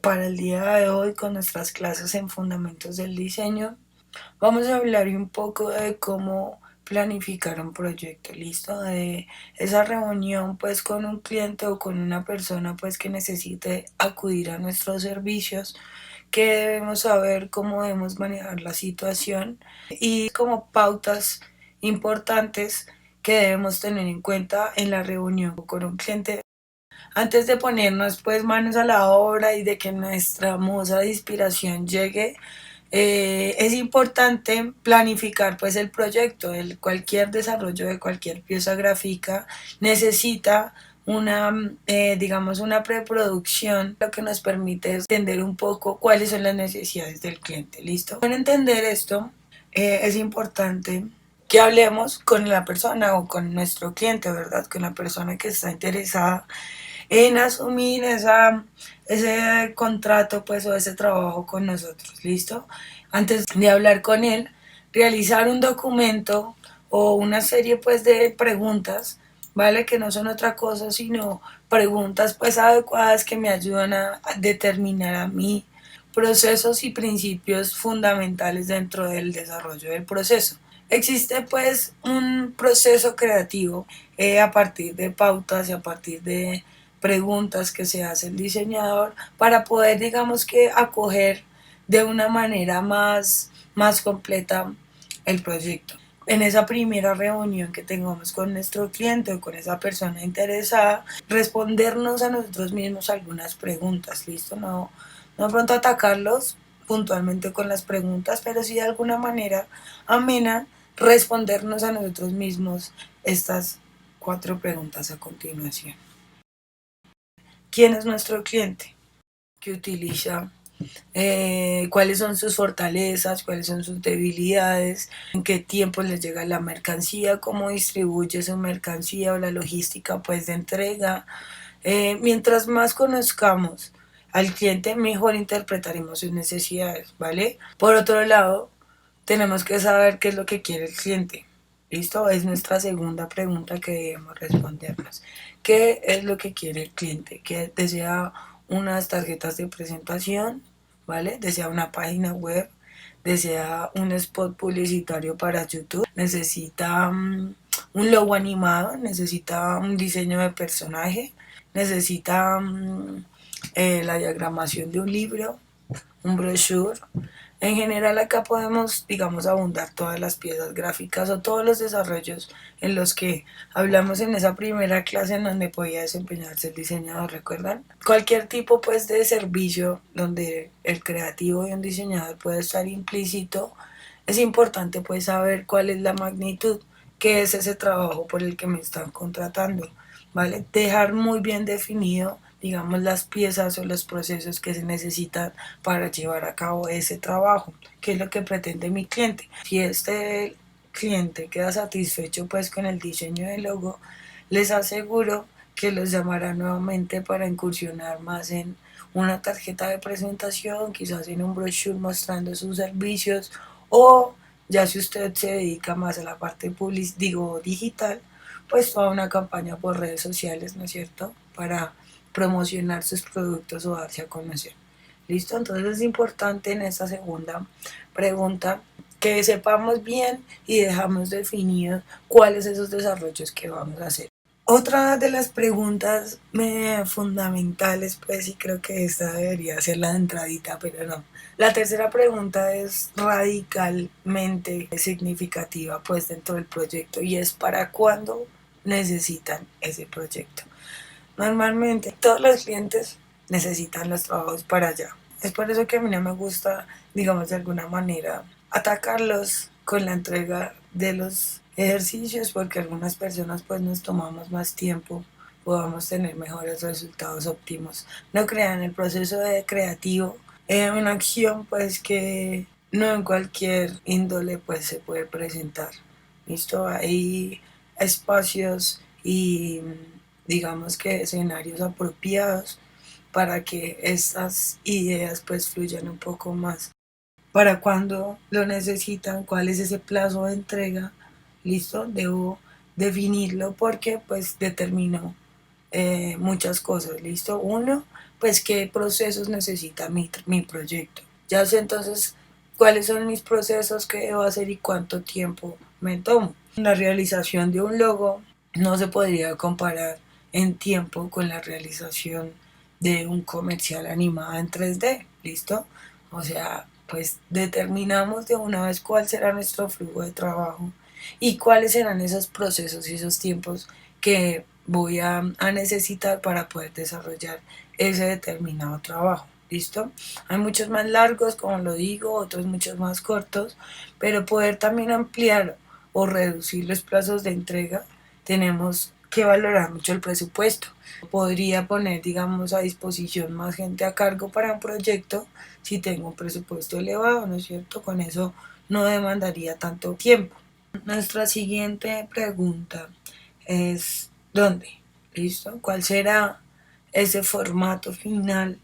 Para el día de hoy, con nuestras clases en Fundamentos del Diseño, vamos a hablar un poco de cómo planificar un proyecto, ¿listo? De esa reunión pues con un cliente o con una persona pues que necesite acudir a nuestros servicios, que debemos saber cómo debemos manejar la situación y como pautas importantes que debemos tener en cuenta en la reunión con un cliente antes de ponernos pues manos a la obra y de que nuestra musa de inspiración llegue. Es importante planificar pues el proyecto. Cualquier desarrollo de cualquier pieza gráfica necesita digamos una preproducción, lo que nos permite entender un poco cuáles son las necesidades del cliente. ¿Listo? Para entender esto, es importante que hablemos con la persona o con nuestro cliente, ¿verdad? Con la persona que está interesada en asumir ese contrato pues o ese trabajo con nosotros, ¿listo? Antes de hablar con él, realizar un documento o una serie pues de preguntas, ¿vale? Que no son otra cosa sino preguntas pues adecuadas que me ayudan a determinar a mí procesos y principios fundamentales dentro del desarrollo del proceso. Existe pues un proceso creativo a partir de pautas y a partir de preguntas que se hace el diseñador para poder, digamos que, acoger de una manera más completa el proyecto. En esa primera reunión que tengamos con nuestro cliente o con esa persona interesada, respondernos a nosotros mismos algunas preguntas, ¿listo? No pronto atacarlos puntualmente con las preguntas, pero sí de alguna manera amena respondernos a nosotros mismos estas 4 preguntas a continuación. ¿Quién es nuestro cliente? ¿Qué utiliza? ¿Cuáles son sus fortalezas? ¿Cuáles son sus debilidades? ¿En qué tiempo les llega la mercancía? ¿Cómo distribuye su mercancía o la logística pues de entrega? Mientras más conozcamos al cliente, mejor interpretaremos sus necesidades, ¿vale? Por otro lado, tenemos que saber qué es lo que quiere el cliente. ¿Listo? Es nuestra segunda pregunta que debemos respondernos. ¿Qué es lo que quiere el cliente? ¿Que desea unas tarjetas de presentación? ¿Vale? ¿Desea una página web? ¿Desea un spot publicitario para YouTube? ¿Necesita un logo animado? ¿Necesita un diseño de personaje? ¿Necesita la diagramación de un libro? ¿Un brochure? En general acá podemos, digamos, abundar todas las piezas gráficas o todos los desarrollos en los que hablamos en esa primera clase en donde podía desempeñarse el diseñador, ¿recuerdan? Cualquier tipo pues de servicio donde el creativo y un diseñador puede estar implícito, es importante pues saber cuál es la magnitud, qué es ese trabajo por el que me están contratando, ¿vale? Dejar muy bien definido digamos, las piezas o los procesos que se necesitan para llevar a cabo ese trabajo, que es lo que pretende mi cliente. Si este cliente queda satisfecho pues con el diseño del logo, les aseguro que los llamará nuevamente para incursionar más en una tarjeta de presentación, quizás en un brochure mostrando sus servicios o ya si usted se dedica más a la parte digital, pues toda una campaña por redes sociales, ¿no es cierto? Para promocionar sus productos o darse a conocer. ¿Listo? Entonces es importante en esta segunda pregunta que sepamos bien y dejamos definidos cuáles son esos desarrollos que vamos a hacer. Otra de las preguntas fundamentales, pues, y creo que esta debería ser la de entradita, pero no. La tercera pregunta es radicalmente significativa, pues, dentro del proyecto y es ¿para cuándo necesitan ese proyecto? Normalmente todos los clientes necesitan los trabajos para allá. Es por eso que a mí no me gusta, digamos de alguna manera, atacarlos con la entrega de los ejercicios porque algunas personas pues nos tomamos más tiempo, podamos tener mejores resultados óptimos. No crean el proceso de creativo, una acción pues que no en cualquier índole pues se puede presentar. ¿Listo? Hay espacios y digamos que escenarios apropiados para que estas ideas pues fluyan un poco más. Para cuando lo necesitan, cuál es ese plazo de entrega, listo, debo definirlo porque pues determino muchas cosas, ¿listo? Uno, pues qué procesos necesita mi proyecto. Ya sé entonces cuáles son mis procesos, qué debo hacer y cuánto tiempo me tomo. La realización de un logo no se podría comparar en tiempo con la realización de un comercial animado en 3D, ¿listo? O sea, pues determinamos de una vez cuál será nuestro flujo de trabajo y cuáles serán esos procesos y esos tiempos que voy a necesitar para poder desarrollar ese determinado trabajo. ¿Listo? Hay muchos más largos, como lo digo, otros muchos más cortos, pero poder también ampliar o reducir los plazos de entrega, tenemos que valorar mucho el presupuesto. Podría poner, digamos, a disposición más gente a cargo para un proyecto si tengo un presupuesto elevado, ¿no es cierto? Con eso no demandaría tanto tiempo. Nuestra siguiente pregunta es ¿dónde? ¿Listo? ¿Cuál será ese formato final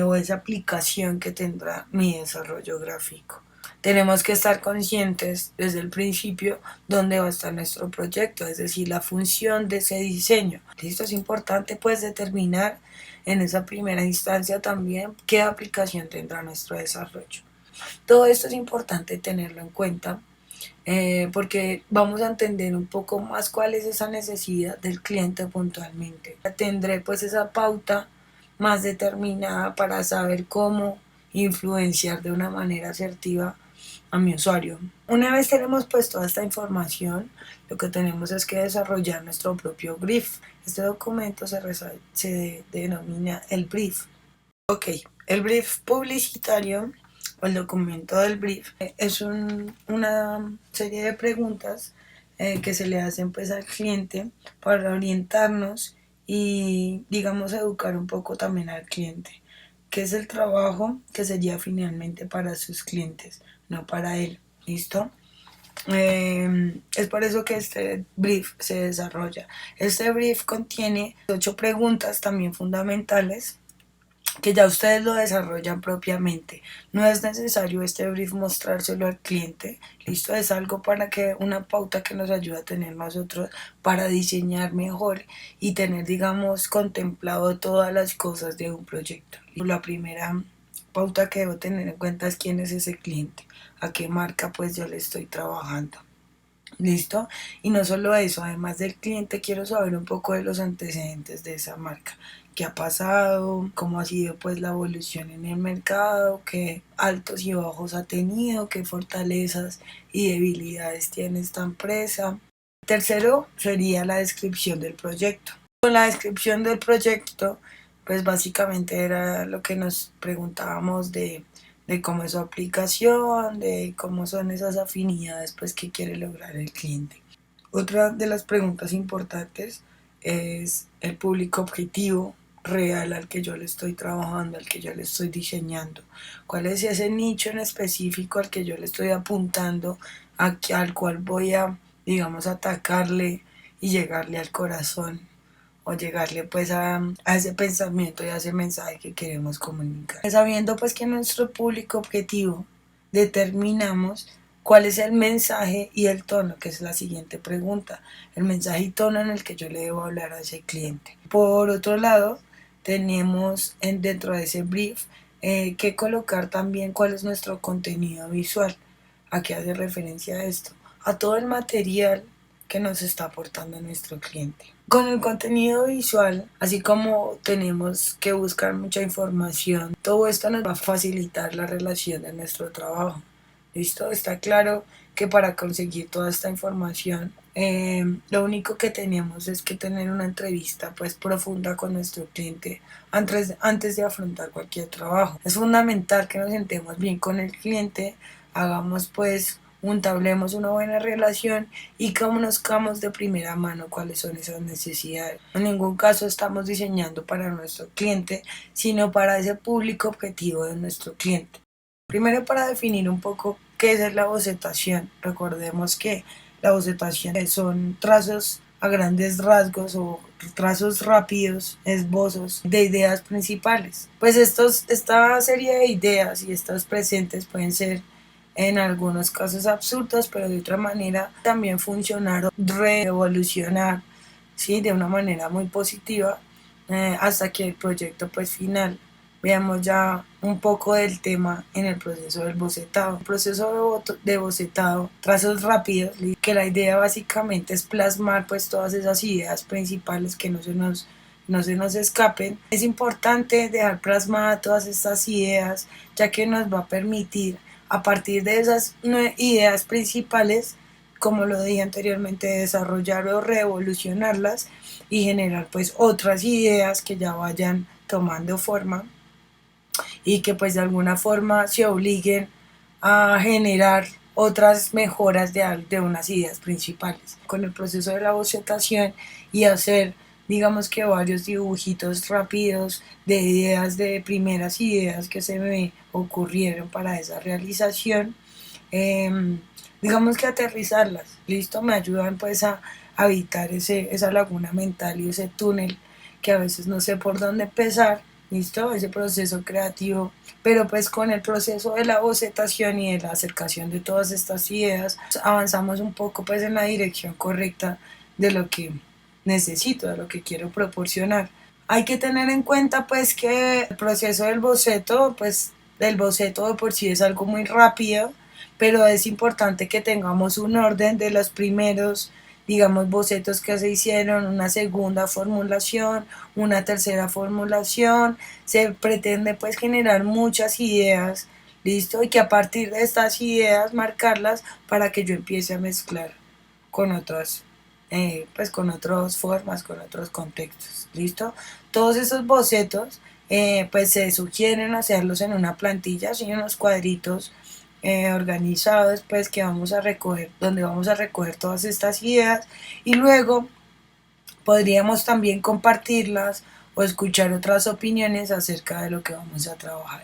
o esa aplicación que tendrá mi desarrollo gráfico? Tenemos que estar conscientes desde el principio dónde va a estar nuestro proyecto, es decir, la función de ese diseño. ¿Listo? Es importante pues determinar en esa primera instancia también qué aplicación tendrá nuestro desarrollo. Todo esto es importante tenerlo en cuenta porque vamos a entender un poco más cuál es esa necesidad del cliente puntualmente. Tendré pues esa pauta más determinada para saber cómo influenciar de una manera asertiva a mi usuario. Una vez tenemos pues toda esta información, lo que tenemos es que desarrollar nuestro propio brief. Este documento se denomina el brief. Ok, el brief publicitario o el documento del brief es una serie de preguntas que se le hacen pues al cliente para orientarnos y digamos educar un poco también al cliente, que es el trabajo que sería finalmente para sus clientes, no para él. ¿Listo? Es por eso que este brief se desarrolla. Este brief contiene 8 preguntas también fundamentales que ya ustedes lo desarrollan propiamente. No es necesario este brief mostrárselo al cliente. Listo, es algo para que una pauta que nos ayuda a tener nosotros para diseñar mejor y tener, digamos, contemplado todas las cosas de un proyecto. La primera pauta que debo tener en cuenta es quién es ese cliente, a qué marca pues yo le estoy trabajando. ¿Listo? Y no solo eso, además del cliente quiero saber un poco de los antecedentes de esa marca, qué ha pasado, cómo ha sido pues la evolución en el mercado, qué altos y bajos ha tenido, qué fortalezas y debilidades tiene esta empresa. Tercero sería la descripción del proyecto. Con la descripción del proyecto, pues básicamente era lo que nos preguntábamos de cómo es su aplicación, de cómo son esas afinidades pues, que quiere lograr el cliente. Otra de las preguntas importantes es el público objetivo real al que yo le estoy trabajando, al que yo le estoy diseñando. ¿Cuál es ese nicho en específico al que yo le estoy apuntando, al cual voy a, digamos, atacarle y llegarle al corazón? O llegarle pues a ese pensamiento y a ese mensaje que queremos comunicar. Sabiendo pues que nuestro público objetivo determinamos cuál es el mensaje y el tono, que es la siguiente pregunta, el mensaje y tono en el que yo le debo hablar a ese cliente. Por otro lado, tenemos dentro de ese brief que colocar también cuál es nuestro contenido visual. ¿A qué hace referencia esto? A todo el material que nos está aportando nuestro cliente. Con el contenido visual, así como tenemos que buscar mucha información, todo esto nos va a facilitar la relación de nuestro trabajo. ¿Listo? Está claro que para conseguir toda esta información, lo único que tenemos es que tener una entrevista pues profunda con nuestro cliente antes de afrontar cualquier trabajo. Es fundamental que nos sentemos bien con el cliente, hagamos pues entablemos una buena relación y conozcamos de primera mano cuáles son esas necesidades. En ningún caso estamos diseñando para nuestro cliente, sino para ese público objetivo de nuestro cliente. Primero, para definir un poco qué es la bocetación. Recordemos que la bocetación son trazos a grandes rasgos o trazos rápidos, esbozos de ideas principales. Pues esta serie de ideas y estas presentes pueden ser en algunos casos absurdas, pero de otra manera también funcionar o revolucionar, ¿sí? De una manera muy positiva hasta que el proyecto pues final. Veamos ya un poco del tema en el proceso del bocetado. El proceso de bocetado, trazos rápidos, que la idea básicamente es plasmar pues todas esas ideas principales que no se nos escapen. Es importante dejar plasmadas todas estas ideas, ya que nos va a permitir a partir de esas ideas principales, como lo dije anteriormente, desarrollar o revolucionarlas y generar pues otras ideas que ya vayan tomando forma y que pues de alguna forma se obliguen a generar otras mejoras de unas ideas principales. Con el proceso de la bocetación y hacer, digamos que varios dibujitos rápidos de ideas, de primeras ideas que se me ocurrieron para esa realización, eh, digamos que aterrizarlas, listo, me ayudan pues a evitar esa laguna mental y ese túnel que a veces no sé por dónde empezar, listo, ese proceso creativo, pero pues con el proceso de la bocetación y de la acercación de todas estas ideas, avanzamos un poco pues en la dirección correcta de lo que necesito, de lo que quiero proporcionar. Hay que tener en cuenta pues que el proceso del boceto, pues el boceto de por sí es algo muy rápido, pero es importante que tengamos un orden de los primeros, digamos, bocetos que se hicieron, una segunda formulación, una tercera formulación. Se pretende pues generar muchas ideas, listo, y que a partir de estas ideas marcarlas para que yo empiece a mezclar con otras, pues con otras formas, con otros contextos, listo. Todos esos bocetos pues se sugieren hacerlos en una plantilla, así en unos cuadritos organizados, pues que vamos a recoger, donde vamos a recoger todas estas ideas y luego podríamos también compartirlas o escuchar otras opiniones acerca de lo que vamos a trabajar.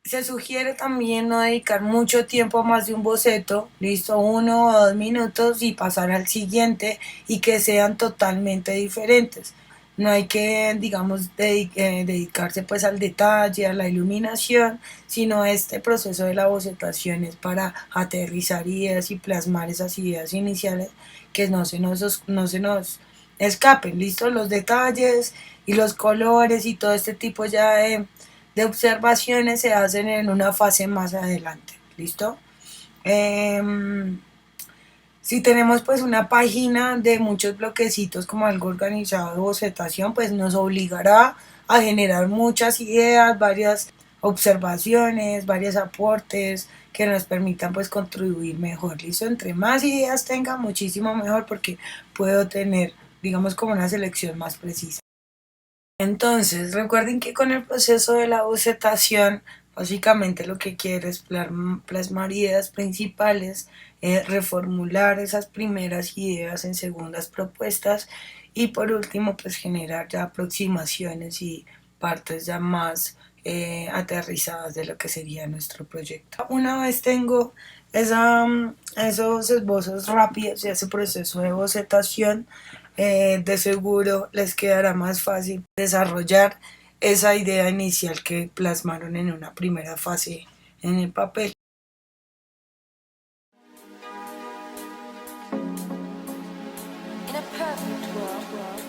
Se sugiere también no dedicar mucho tiempo a más de un boceto, listo, 1 o 2 minutos y pasar al siguiente y que sean totalmente diferentes. No hay que, digamos, dedicarse pues al detalle, a la iluminación, sino este proceso de la bocetación es para aterrizar ideas y plasmar esas ideas iniciales que no se nos escapen, listo, los detalles y los colores y todo este tipo ya de observaciones se hacen en una fase más adelante, ¿listo? Eh, si tenemos pues una página de muchos bloquecitos como algo organizado de bocetación, pues nos obligará a generar muchas ideas, varias observaciones, varios aportes que nos permitan pues contribuir mejor, ¿listo? Entre más ideas tenga, muchísimo mejor porque puedo tener, digamos, como una selección más precisa. Entonces, recuerden que con el proceso de la bocetación, básicamente lo que quiero es plasmar ideas principales, reformular esas primeras ideas en segundas propuestas y por último, pues generar ya aproximaciones y partes ya más aterrizadas de lo que sería nuestro proyecto. Una vez tengo esos esbozos rápidos y ese proceso de bocetación, de seguro les quedará más fácil desarrollar esa idea inicial que plasmaron en una primera fase en el papel. In a perfect world,